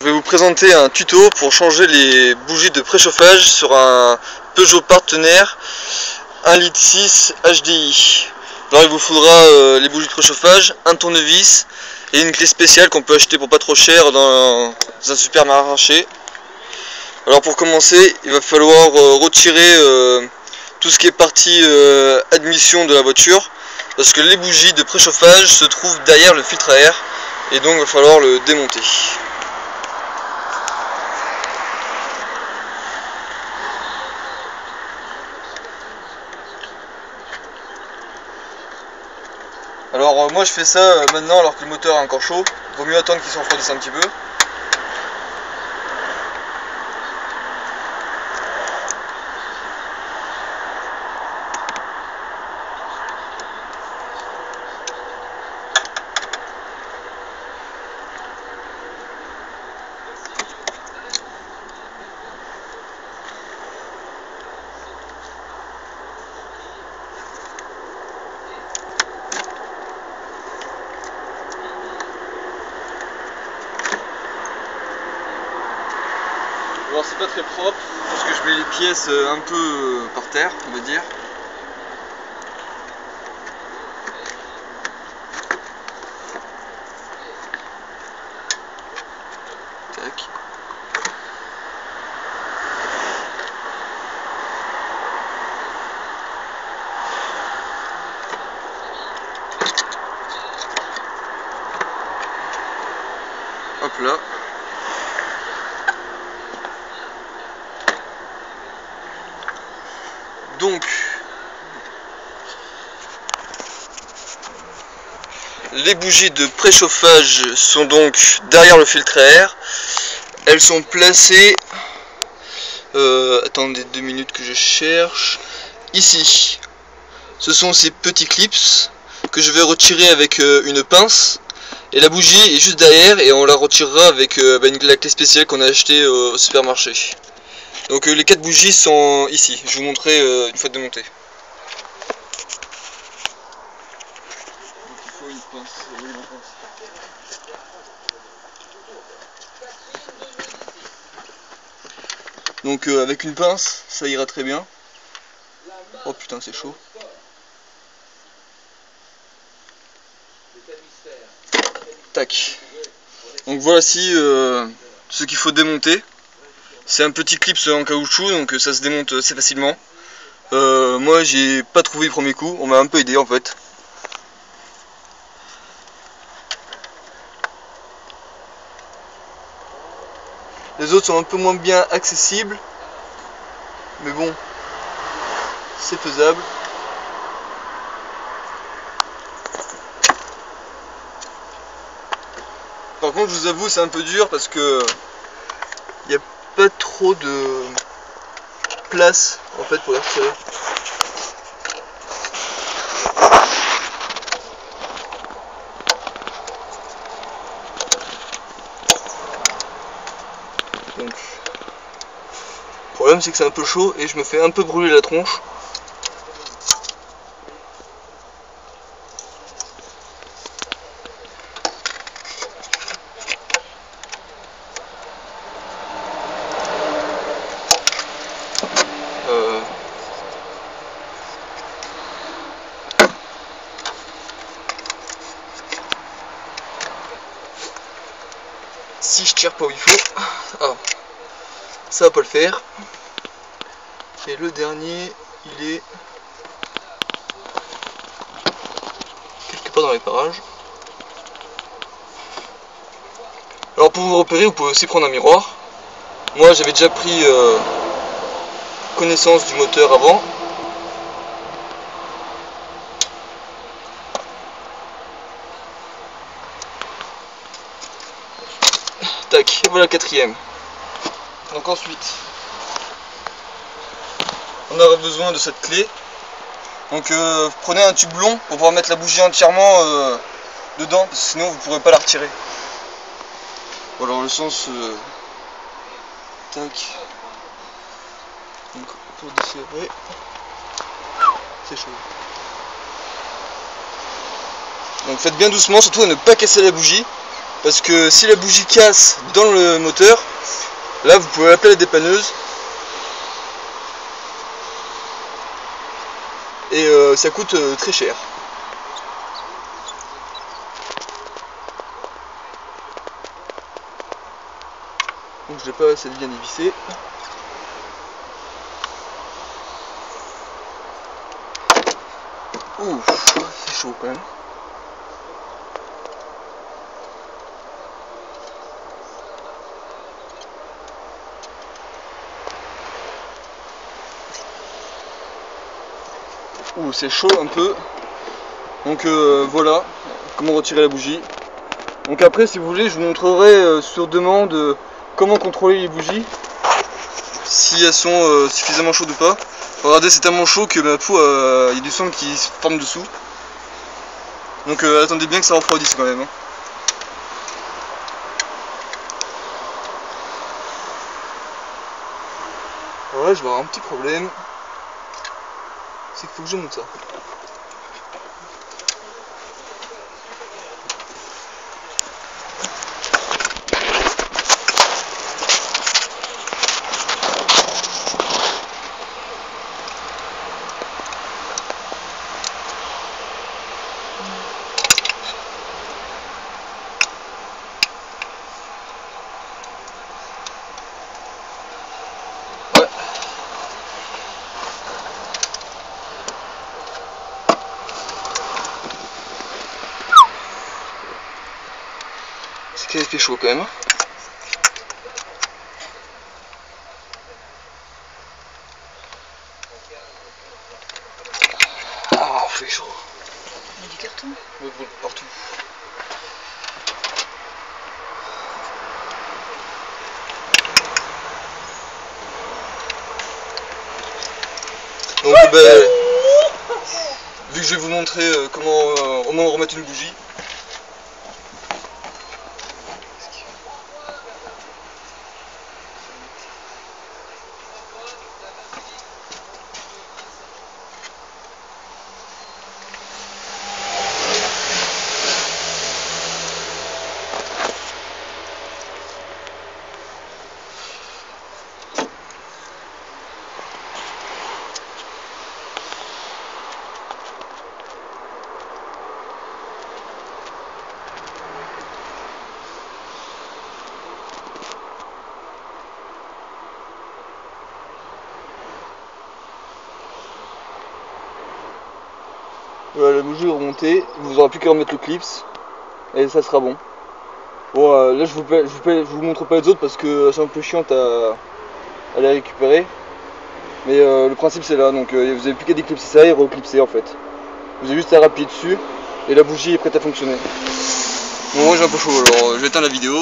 Je vais vous présenter un tuto pour changer les bougies de préchauffage sur un Peugeot partenaire 1,6 litre HDI. Alors il vous faudra les bougies de préchauffage, un tournevis et une clé spéciale qu'on peut acheter pour pas trop cher dans un supermarché. Alors pour commencer, il va falloir retirer tout ce qui est partie admission de la voiture, parce que les bougies de préchauffage se trouvent derrière le filtre à air et donc il va falloir le démonter. Alors moi je fais ça maintenant alors que le moteur est encore chaud, vaut mieux attendre qu'il se refroidisse un petit peu. Alors c'est pas très propre parce que je mets les pièces un peu par terre, on va dire. Tac. Hop là. Donc, les bougies de préchauffage sont donc derrière le filtre à air. Elles sont placées, attendez 2 minutes que je cherche, ici. Ce sont ces petits clips que je vais retirer avec une pince. Et la bougie est juste derrière et on la retirera avec la clé spéciale qu'on a achetée au supermarché. Donc les 4 bougies sont ici, je vais vous montrer une fois démontées. Donc il faut une pince, oui, une pince. Donc avec une pince, ça ira très bien. Oh putain c'est chaud. Tac. Donc voici ce qu'il faut démonter. C'est un petit clip en caoutchouc, donc ça se démonte assez facilement. Moi j'ai pas trouvé le premier coup, on m'a un peu aidé en fait. Les autres sont un peu moins bien accessibles, mais bon, c'est faisable. Par contre je vous avoue c'est un peu dur parce que il n'y a pas trop de place en fait pour les retirer. Donc, le problème c'est que c'est un peu chaud et je me fais un peu brûler la tronche. Si je tire pas où il faut, ça va pas le faire. Et le dernier, il est quelque part dans les parages. Alors pour vous repérer, vous pouvez aussi prendre un miroir. Moi j'avais déjà pris connaissance du moteur avant. Tac, et voilà le quatrième. Donc ensuite, on aura besoin de cette clé. Donc prenez un tube long pour pouvoir mettre la bougie entièrement dedans, parce que sinon vous ne pourrez pas la retirer. Voilà, dans le sens tac. Donc pour desserrer, c'est chaud. Donc faites bien doucement, surtout à ne pas casser la bougie. parce que si la bougie casse dans le moteur, là vous pouvez appeler la dépanneuse et ça coûte très cher. Donc je l'ai pas assez bien dévissé. Ouh, c'est chaud quand même. Ouh, c'est chaud un peu. Donc voilà comment retirer la bougie. Donc après, si vous voulez, je vous montrerai sur demande comment contrôler les bougies, si elles sont suffisamment chaudes ou pas. Regardez, c'est tellement chaud que ma peau, il y a du sang qui se forme dessous. Donc attendez bien que ça refroidisse quand même. Hein. Alors là, je vais avoir un petit problème. C'est qu'il faut que je monte ça. C'est qu'il fait chaud quand même. Ah, il fait chaud. Il y a du carton. Oui, partout. Donc vu que je vais vous montrer comment remettre une bougie. Voilà, la bougie est remontée, vous n'aurez plus qu'à remettre le clips et ça sera bon. Bon, là je vous montre pas les autres parce que c'est un peu chiant à les récupérer. Mais le principe c'est là, donc vous avez plus qu'à déclipser ça et reclipser en fait. Vous avez juste à appuyer dessus et la bougie est prête à fonctionner. Bon, moi j'ai un peu chaud alors je vais éteindre la vidéo.